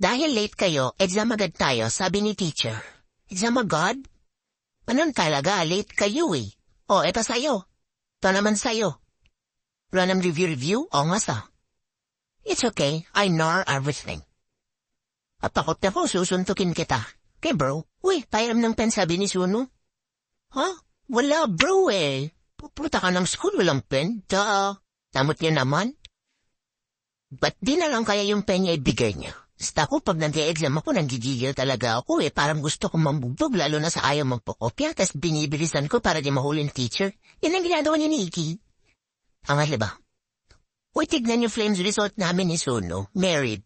Dahil late kayo, exam agad tayo, sabi ni teacher. Exam agad? Anong talaga, late kayo eh. O, eto sa'yo. Ito naman sa'yo. Wala ng review? O nga sa. It's okay, I know everything. At takot ako, susuntukin kita. Okay bro, uy, pairam ng pen sabi ni Suno. Ha? Wala bro eh. Pupunta ka ng school, walang pen. Tamot niya naman. Ba't di na lang kaya yung pen niya ibigay niya? Basta ako pag nag-exam ako, nanggigigil talaga ako eh. Parang gusto kong mambugbog, lalo na sa ayaw magpakopya, tas binibilisan ko para di mahuli ng teacher. Yan ang ginagawa niya ni Iki. Angat ba? Uy, tignan yung flames result namin ni Suno. Married.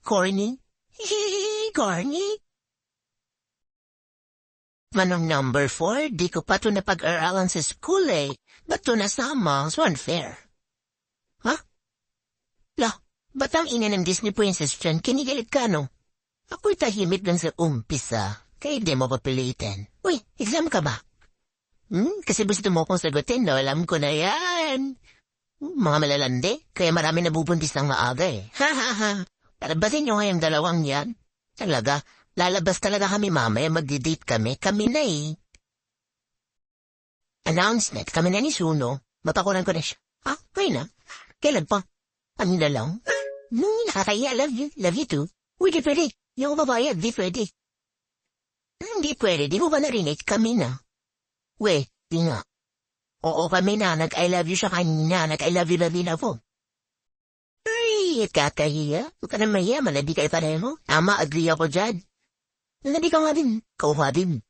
Corny. Corny. Manong number 4, di ko pa ito napag-aralan sa school eh. Ba't ito nasama? So unfair. Ha? Ba't ang ina ng Disney Princess dyan? Kinigalit ka, no? Ako'y tahimik lang sa umpisa. Kaya di mo papilitin. Uy, exam ka ba? Kasi gusto mo kong sagutin, no? Alam ko na yan. Mga malalandi, kaya marami nabubuntis ng maaga eh. Ha. Tarabasin nyo ngayong dalawang yan. Talaga, lalabas talaga kami mamaya, magdi-date kami. Kami na eh. Announcement, kami na ni Suno. Mapakulan ko na siya. Kaya na. Kailan pa? Ano na lang? Nakakaya, love you too. Uy, di pwede. Yung babae, di pwede. Hindi pwede, di mo ba narinig? Kami na. Wait, di nga. Oo, kami na. Nag-I love you siya kanina. Nag-I love you na po. Ay, kakahiya. Huwag ka na mahiya, malabi kayo pareho. Tama, agree ako dyan. Malabi ka nga din. Kauha din.